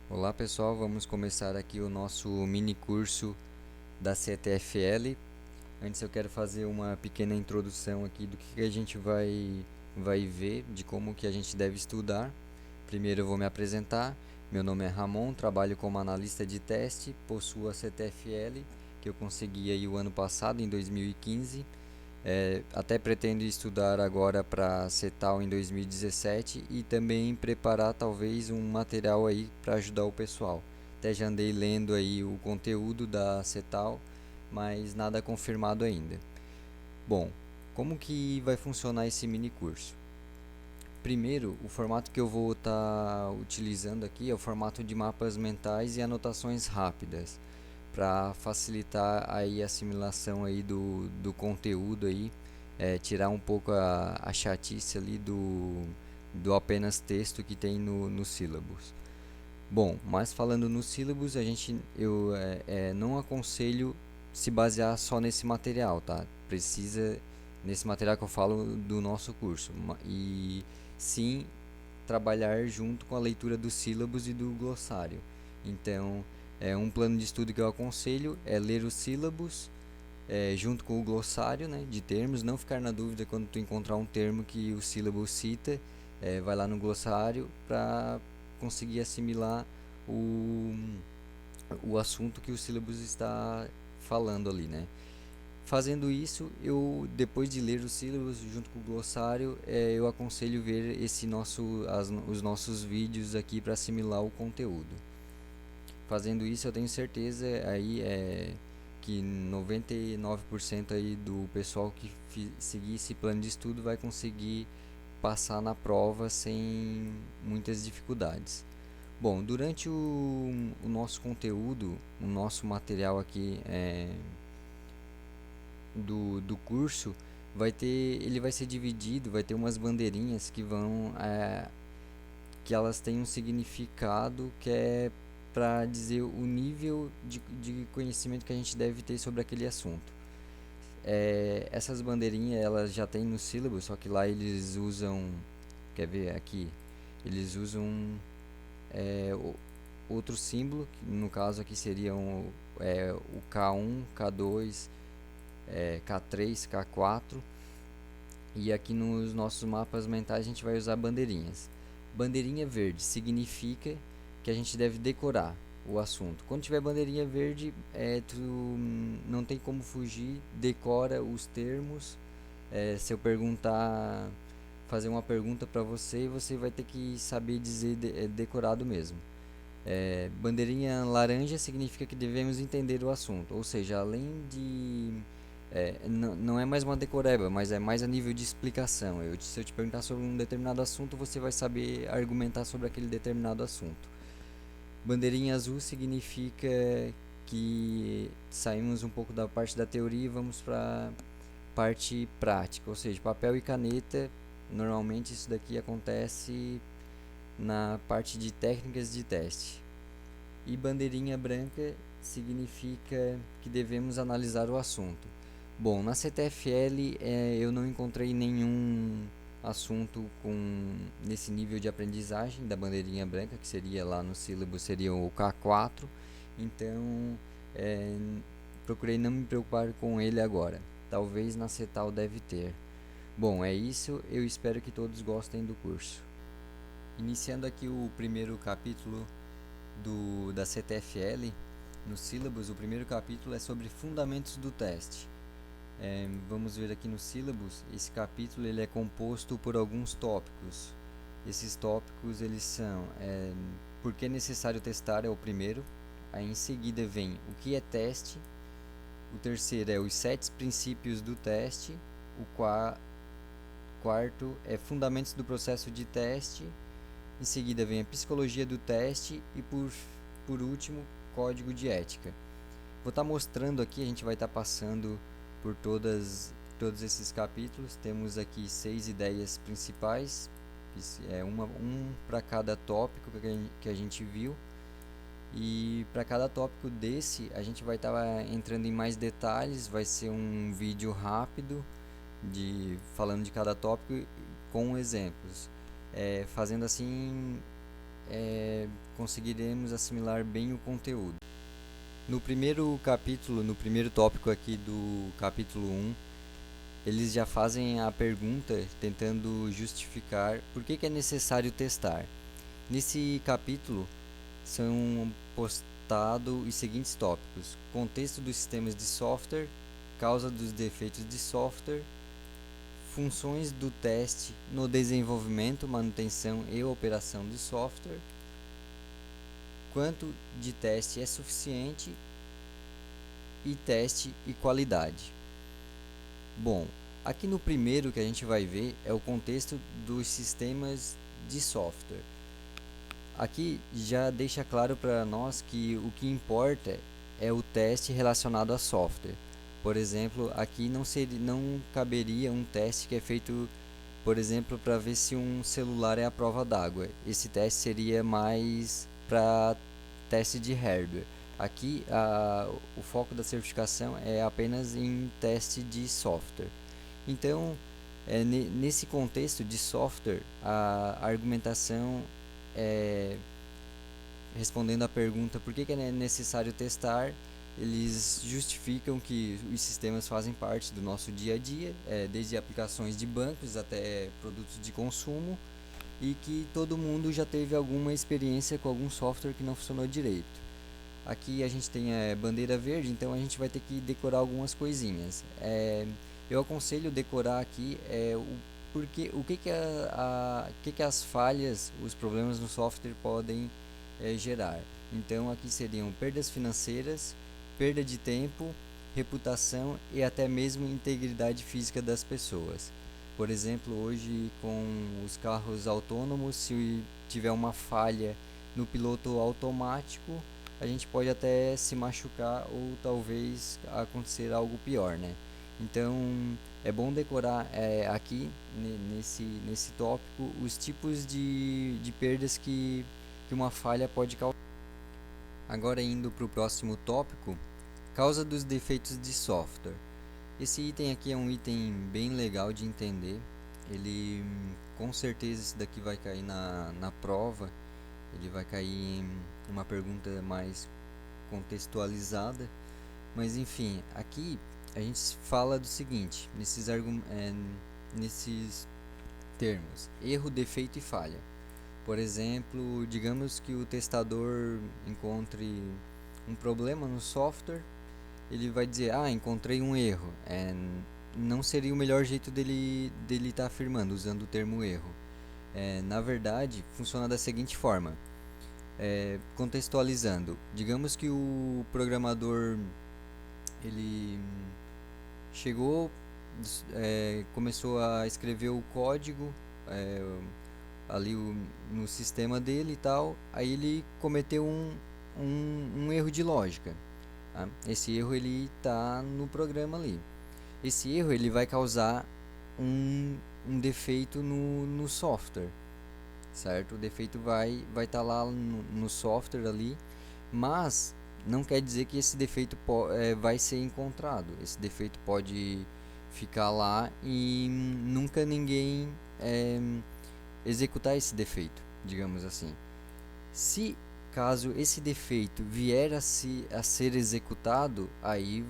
Olá pessoal, vamos começar aqui o nosso mini curso da CTFL. Antes eu quero fazer uma pequena introdução aqui do que a gente vai ver, de como que a gente deve estudar. Primeiro eu vou me apresentar. Meu nome é Ramon, trabalho como analista de teste, possuo a CTFL, que eu consegui aí o ano passado, em 2015. Até pretendo estudar agora para CETAL em 2017 e também preparar talvez um material aí para ajudar o pessoal. Até já andei lendo aí o conteúdo da CETAL, mas nada confirmado ainda. Bom, como que vai funcionar esse mini curso? Primeiro, o formato que eu vou estar utilizando aqui é o formato de mapas mentais e anotações rápidas, para facilitar aí a assimilação aí do conteúdo aí, tirar um pouco a chatice ali do apenas texto que tem no sílabus. Bom, mas falando no sílabus, eu não aconselho se basear só nesse material, tá? Precisa, nesse material que eu falo do nosso curso, e sim trabalhar junto com a leitura dos sílabos e do glossário. Então, um plano de estudo que eu aconselho é ler os sílabos junto com o glossário, né, de termos, não ficar na dúvida quando tu encontrar um termo que o sílabo cita, vai lá no glossário para conseguir assimilar o, o assunto que o sílabus está falando ali, né? Fazendo isso, eu depois de ler os sílabos junto com o glossário, eu aconselho ver os nossos vídeos aqui para assimilar o conteúdo. Fazendo isso, eu tenho certeza aí que 99% aí do pessoal que seguir esse plano de estudo vai conseguir passar na prova sem muitas dificuldades. Bom, durante o nosso conteúdo, o nosso material aqui do curso, ele vai ser dividido, vai ter umas bandeirinhas que elas têm um significado que é para dizer o nível de conhecimento que a gente deve ter sobre aquele assunto. Essas bandeirinhas elas já tem no sílabo, só que lá eles usam, quer ver aqui, eles usam é, outro símbolo, que no caso aqui seriam o K1, K2, K3, K4. E aqui nos nossos mapas mentais a gente vai usar bandeirinhas. Bandeirinha verde significa que a gente deve decorar o assunto. Quando tiver bandeirinha verde, tu não tem como fugir, decora os termos. Se eu fazer uma pergunta para você, você vai ter que saber dizer decorado mesmo. Bandeirinha laranja significa que devemos entender o assunto, ou seja, além de não é mais uma decoreba, mas é mais a nível de explicação. Se eu te perguntar sobre um determinado assunto, você vai saber argumentar sobre aquele determinado assunto. Bandeirinha azul significa que saímos um pouco da parte da teoria e vamos para a parte prática, ou seja, papel e caneta. Normalmente isso daqui acontece na parte de técnicas de teste. E bandeirinha branca significa que devemos analisar o assunto. Bom, na CTFL eu não encontrei nenhum assunto nesse nível de aprendizagem da bandeirinha branca, que seria lá no sílabo, seria o K4. Então, é, procurei não me preocupar com ele agora. Talvez na CETAL deve ter. Bom, é isso. Eu espero que todos gostem do curso. Iniciando aqui o primeiro capítulo da CTFL, no sílabus, o primeiro capítulo é sobre fundamentos do teste. Vamos ver aqui no sílabus, esse capítulo ele é composto por alguns tópicos. Esses tópicos eles são por que é necessário testar, é o primeiro. Aí em seguida vem o que é teste. O terceiro é os 7 princípios do teste. O quarto é fundamentos do processo de teste. Em seguida vem a psicologia do teste e por último, código de ética. Vou estar mostrando aqui, a gente vai estar passando por todos esses capítulos. Temos aqui 6 ideias principais, um para cada tópico que a gente viu. E para cada tópico desse, a gente vai estar entrando em mais detalhes. Vai ser um vídeo rápido falando de cada tópico com exemplos. Fazendo assim, conseguiremos assimilar bem o conteúdo. No primeiro capítulo, no primeiro tópico aqui do capítulo 1, eles já fazem a pergunta tentando justificar por que é necessário testar. Nesse capítulo são postados os seguintes tópicos: contexto dos sistemas de software, causa dos defeitos de software, funções do teste no desenvolvimento, manutenção e operação de software, quanto de teste é suficiente e teste e qualidade. Bom, aqui no primeiro que a gente vai ver é o contexto dos sistemas de software. Aqui já deixa claro para nós que o que importa é o teste relacionado a software. Por exemplo, aqui não caberia um teste que é feito, por exemplo, para ver se um celular é à prova d'água. Esse teste seria mais para teste de hardware. Aqui o foco da certificação é apenas em teste de software. Então, nesse contexto de software, a argumentação respondendo à pergunta por que é necessário testar, eles justificam que os sistemas fazem parte do nosso dia a dia, desde aplicações de bancos até produtos de consumo, e que todo mundo já teve alguma experiência com algum software que não funcionou direito. Aqui a gente tem a bandeira verde, então a gente vai ter que decorar algumas coisinhas. Eu aconselho decorar aqui o que as falhas, os problemas no software podem gerar. Então aqui seriam perdas financeiras, perda de tempo, reputação e até mesmo integridade física das pessoas. Por exemplo, hoje com os carros autônomos, se tiver uma falha no piloto automático, a gente pode até se machucar ou talvez acontecer algo pior, né? Então é bom decorar aqui nesse tópico os tipos de perdas que uma falha pode causar. Agora indo para o próximo tópico, causa dos defeitos de software. Esse item aqui é um item bem legal de entender. Ele com certeza esse daqui vai cair na prova. Ele vai cair em uma pergunta mais contextualizada, mas enfim, aqui a gente fala do seguinte, nesses termos: erro, defeito e falha. Por exemplo, digamos que o testador encontre um problema no software, ele vai dizer: encontrei um erro. Não seria o melhor jeito dele estar afirmando, usando o termo erro. Na verdade, funciona da seguinte forma: contextualizando, digamos que o programador ele chegou, começou a escrever o código ali no sistema dele e tal, aí ele cometeu um erro de lógica. Tá? Esse erro ele está no programa ali. Esse erro ele vai causar um defeito no software, certo? O defeito vai estar lá no software ali, mas não quer dizer que esse defeito vai ser encontrado. Esse defeito pode ficar lá e nunca ninguém executar esse defeito, digamos assim. Se caso esse defeito vier a ser executado, aí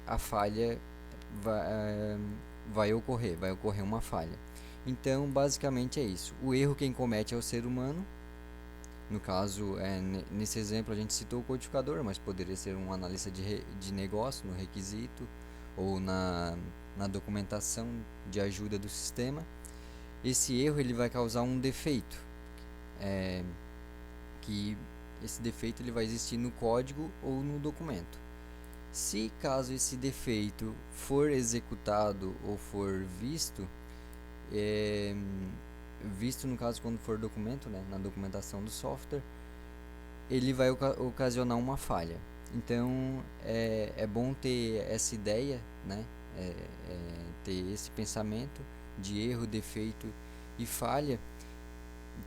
a falha vai ocorrer uma falha. Então, basicamente é isso. O erro quem comete é o ser humano. No caso, nesse exemplo a gente citou o codificador, mas poderia ser um analista de negócio no requisito ou na documentação de ajuda do sistema. Esse erro ele vai causar um defeito, que esse defeito ele vai existir no código ou no documento. Se caso esse defeito for executado ou for visto no caso quando for documento, né, na documentação do software, ele vai ocasionar uma falha. Então é bom ter essa ideia, né, ter esse pensamento de erro, defeito e falha,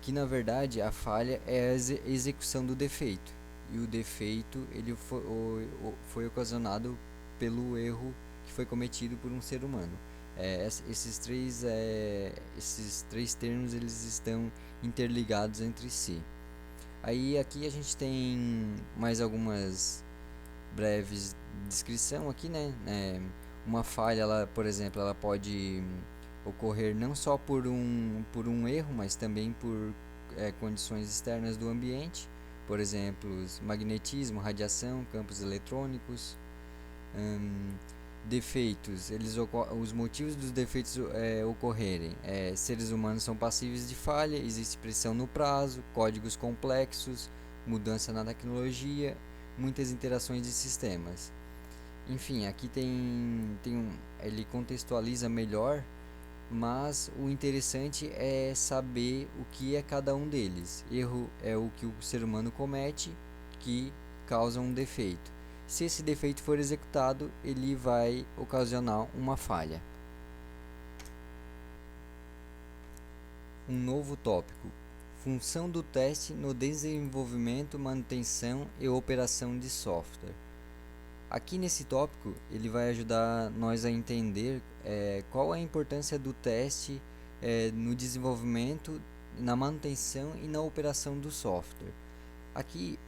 que na verdade a falha é a execução do defeito, e o defeito ele foi ocasionado pelo erro que foi cometido por um ser humano. Esses três termos eles estão interligados entre si. Aí aqui a gente tem mais algumas breves descrição aqui, né? Uma falha, ela, por exemplo, ela pode ocorrer não só por um erro, mas também por condições externas do ambiente, por exemplo, magnetismo, radiação, campos eletrônicos. Hum, Defeitos, os motivos dos defeitos ocorrerem. Seres humanos são passíveis de falha, existe pressão no prazo, códigos complexos, mudança na tecnologia, muitas interações de sistemas. Enfim, aqui ele contextualiza melhor, mas o interessante é saber o que é cada um deles. Erro é o que o ser humano comete que causa um defeito. Se esse defeito for executado, ele vai ocasionar uma falha. Um novo tópico: função do teste no desenvolvimento, manutenção e operação de software. Aqui nesse tópico, ele vai ajudar nós a entender qual a importância do teste no desenvolvimento, na manutenção e na operação do software. Aqui,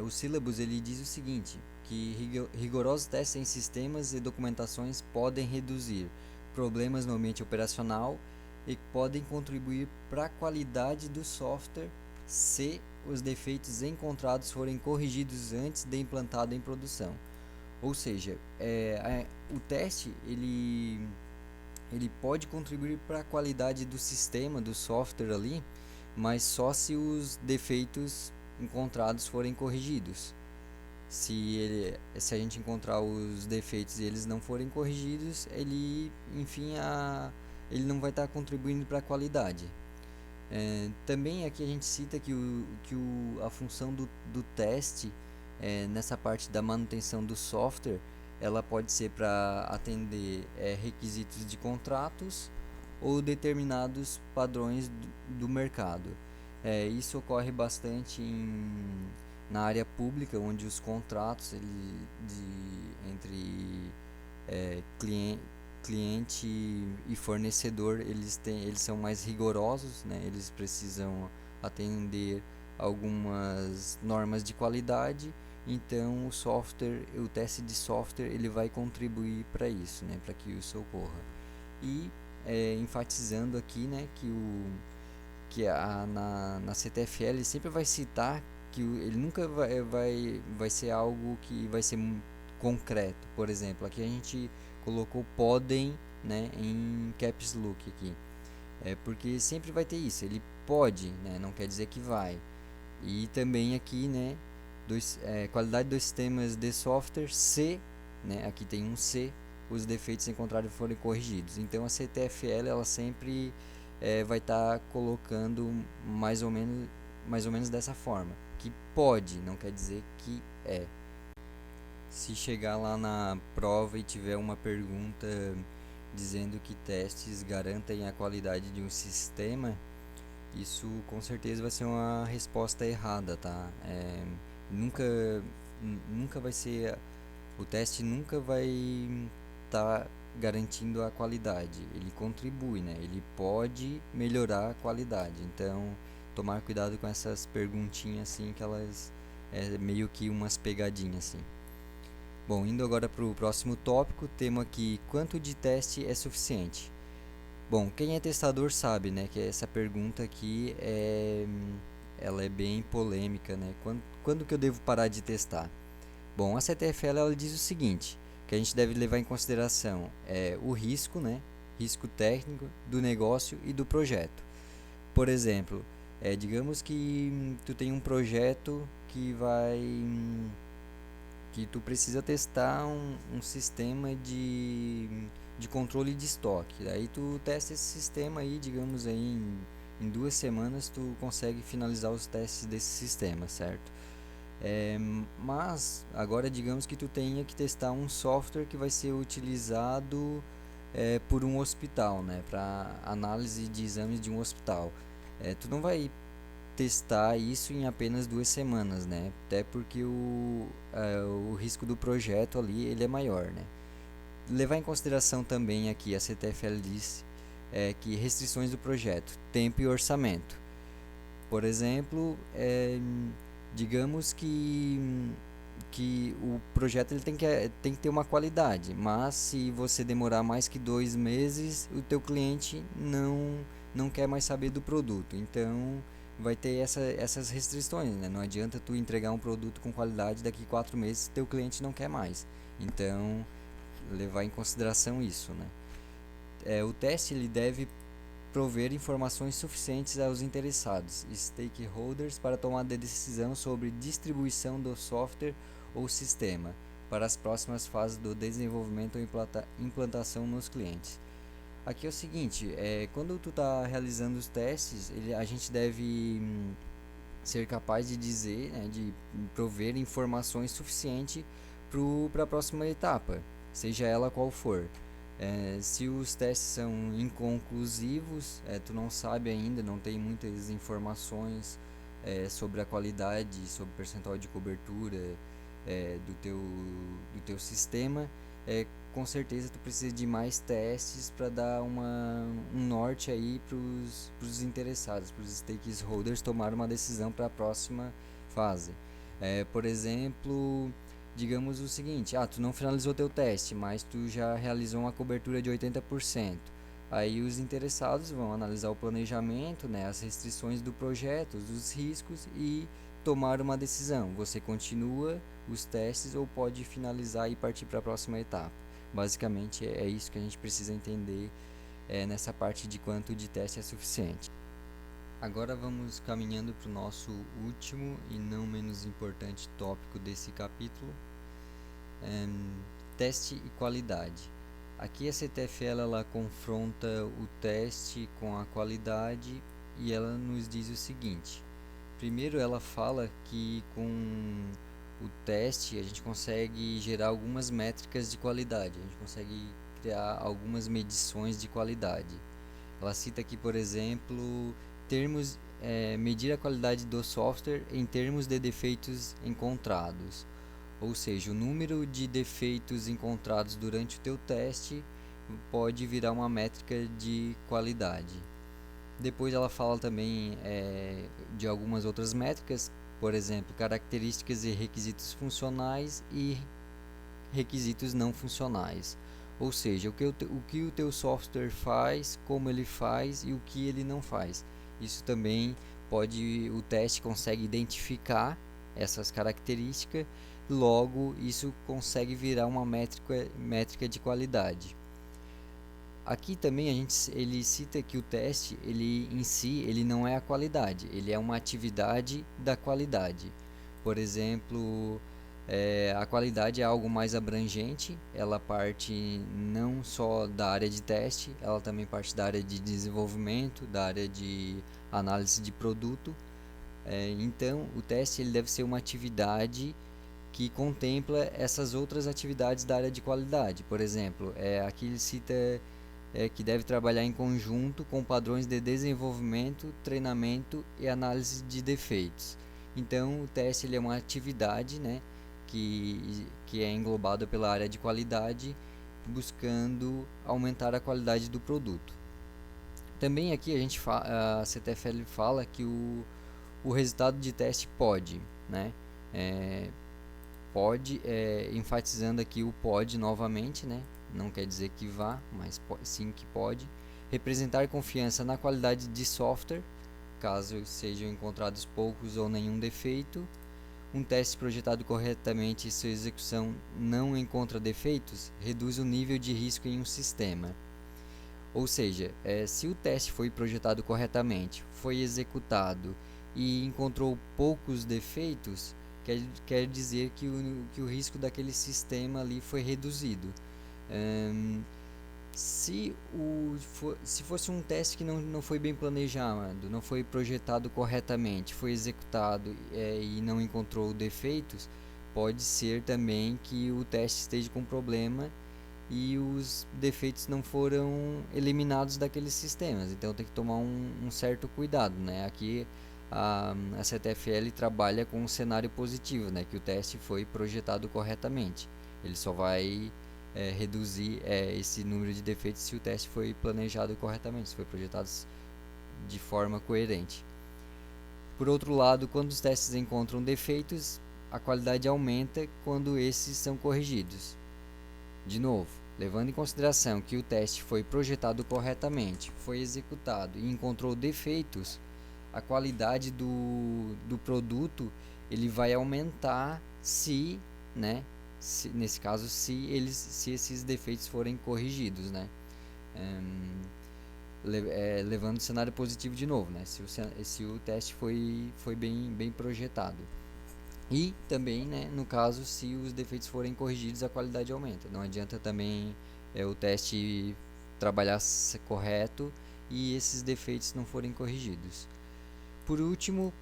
o sílabus ele diz o seguinte, que rigorosos testes em sistemas e documentações podem reduzir problemas no ambiente operacional e podem contribuir para a qualidade do software se os defeitos encontrados forem corrigidos antes de implantado em produção. Ou seja, o teste ele pode contribuir para a qualidade do sistema, do software ali, mas só se os defeitos encontrados forem corrigidos. Se a gente encontrar os defeitos e eles não forem corrigidos, ele não vai estar contribuindo para a qualidade. Também aqui a gente cita que a função do teste nessa parte da manutenção do software, ela pode ser para atender requisitos de contratos ou determinados padrões do mercado. Isso ocorre bastante na área pública, onde os contratos entre cliente e fornecedor eles são mais rigorosos, né? Eles precisam atender algumas normas de qualidade, então o teste de software ele vai contribuir para isso, né? Para que isso ocorra. E enfatizando aqui, né, na CTFL ele sempre vai citar que ele nunca vai ser algo que vai ser concreto. Por exemplo, aqui a gente colocou podem, né, em caps lock aqui. Porque sempre vai ter isso, ele pode, né, não quer dizer que vai. E também aqui, né, qualidade dos sistemas de software, se, né, aqui tem um se, os defeitos encontrados forem corrigidos. Então a CTFL ela sempre vai estar colocando mais ou menos dessa forma, que pode, não quer dizer que é. Se chegar lá na prova e tiver uma pergunta dizendo que testes garantem a qualidade de um sistema, isso com certeza vai ser uma resposta errada, tá? Nunca vai ser, o teste nunca vai estar garantindo a qualidade. Ele contribui, né? Ele pode melhorar a qualidade. Então, tomar cuidado com essas perguntinhas assim, que elas meio que umas pegadinhas assim. Bom, indo agora para o próximo tópico, tema aqui, quanto de teste é suficiente? Bom, quem é testador sabe, né, que essa pergunta aqui ela é bem polêmica, né? Quando que eu devo parar de testar? Bom, a CTFL ela diz o seguinte, que a gente deve levar em consideração o risco, né, risco técnico do negócio e do projeto. Por exemplo, digamos que tu tem um projeto que tu precisa testar um sistema de controle de estoque. Aí tu testa esse sistema aí, digamos aí em 2 semanas tu consegue finalizar os testes desse sistema, certo? Mas agora digamos que tu tenha que testar um software que vai ser utilizado por um hospital, né, para análise de exames de um hospital. Tu não vai testar isso em apenas 2 semanas, né? Até porque o risco do projeto ali ele é maior, né? Levar em consideração também aqui a CTFL diz que restrições do projeto, tempo e orçamento. Por exemplo, digamos que o projeto ele tem que ter uma qualidade, mas se você demorar mais que 2 meses, o teu cliente não quer mais saber do produto. Então vai ter essas restrições, né? Não adianta tu entregar um produto com qualidade daqui 4 meses, teu cliente não quer mais. Então levar em consideração isso, né? O teste ele deve prover informações suficientes aos interessados, stakeholders, para tomar decisão sobre distribuição do software ou sistema para as próximas fases do desenvolvimento ou implantação nos clientes. Aqui é o seguinte, quando tu está realizando os testes, a gente deve ser capaz de dizer, né, de prover informações suficientes para a próxima etapa, seja ela qual for. Se os testes são inconclusivos, tu não sabe ainda, não tem muitas informações sobre a qualidade, sobre o percentual de cobertura do teu sistema, com certeza tu precisa de mais testes para dar um norte aí para os interessados, para os stakeholders tomar uma decisão para a próxima fase. Por exemplo, digamos o seguinte, tu não finalizou teu teste, mas tu já realizou uma cobertura de 80%. Aí os interessados vão analisar o planejamento, né, as restrições do projeto, os riscos e tomar uma decisão. Você continua os testes ou pode finalizar e partir para a próxima etapa. Basicamente é isso que a gente precisa entender nessa parte de quanto de teste é suficiente. Agora vamos caminhando para o nosso último e não menos importante tópico desse capítulo, teste e qualidade. Aqui a CTFL ela confronta o teste com a qualidade e ela nos diz o seguinte. Primeiro ela fala que com o teste a gente consegue gerar algumas métricas de qualidade, a gente consegue criar algumas medições de qualidade. Ela cita aqui, por exemplo, medir a qualidade do software em termos de defeitos encontrados. Ou seja, o número de defeitos encontrados durante o teu teste pode virar uma métrica de qualidade. Depois ela fala também de algumas outras métricas, por exemplo, características e requisitos funcionais e requisitos não funcionais. Ou seja, o que o teu software faz, como ele faz e o que ele não faz. Isso também o teste consegue identificar essas características, logo isso consegue virar uma métrica de qualidade. Aqui também ele cita que o teste em si ele não é a qualidade, ele é uma atividade da qualidade. Por exemplo, a qualidade é algo mais abrangente, ela parte não só da área de teste, ela também parte da área de desenvolvimento, da área de análise de produto. Então, o teste ele deve ser uma atividade que contempla essas outras atividades da área de qualidade. Por exemplo, aqui ele cita que deve trabalhar em conjunto com padrões de desenvolvimento, treinamento e análise de defeitos. Então, o teste ele é uma atividade, né, que é englobada pela área de qualidade, buscando aumentar a qualidade do produto. Também aqui a CTFL fala que o resultado de teste pode, né, pode, enfatizando aqui o pode novamente, né, não quer dizer que vá, mas sim que pode, representar confiança na qualidade de software, caso sejam encontrados poucos ou nenhum defeito. Um teste projetado corretamente e sua execução não encontra defeitos, reduz o nível de risco em um sistema. Ou seja, se o teste foi projetado corretamente, foi executado e encontrou poucos defeitos, quer dizer que o risco daquele sistema ali foi reduzido. Se fosse um teste que não foi bem planejado, não foi projetado corretamente, foi executado e não encontrou defeitos, pode ser também que o teste esteja com problema e os defeitos não foram eliminados daqueles sistemas. Então tem que tomar um certo cuidado, né? Aqui a CTFL trabalha com um cenário positivo, né? Que o teste foi projetado corretamente. Ele só vai reduzir esse número de defeitos se o teste foi planejado corretamente, se foi projetado de forma coerente. Por outro lado, quando os testes encontram defeitos, a qualidade aumenta quando esses são corrigidos. De novo, levando em consideração que o teste foi projetado corretamente, foi executado e encontrou defeitos, a qualidade do produto ele vai aumentar se, né, nesse caso, se esses defeitos forem corrigidos, né? Levando o cenário positivo de novo, né? Se o teste foi bem projetado. E também, né, no caso, se os defeitos forem corrigidos, a qualidade aumenta. Não adianta também o teste trabalhar correto e esses defeitos não forem corrigidos. Por último,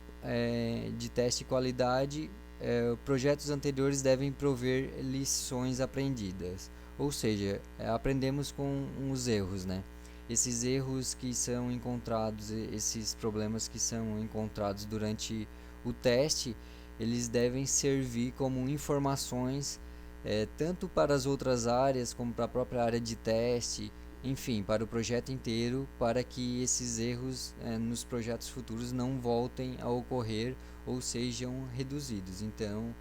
de teste de qualidade, projetos anteriores devem prover lições aprendidas. Ou seja, aprendemos com os erros, né? Esses erros que são encontrados, esses problemas que são encontrados durante o teste, eles devem servir como informações tanto para as outras áreas como para a própria área de teste, enfim, para o projeto inteiro, para que esses erros nos projetos futuros não voltem a ocorrer ou sejam reduzidos. Então,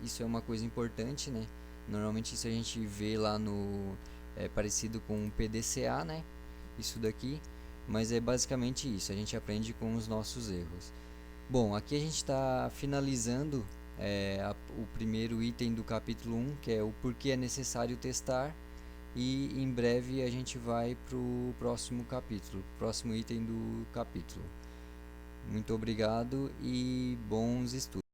isso é uma coisa importante, né? Normalmente isso a gente vê lá no parecido com o PDCA, né? Isso daqui, mas é basicamente isso. A gente aprende com os nossos erros. Bom, aqui a gente está finalizando o primeiro item do capítulo 1, que é o porquê é necessário testar. E em breve a gente vai para o próximo capítulo, próximo item do capítulo. Muito obrigado e bons estudos.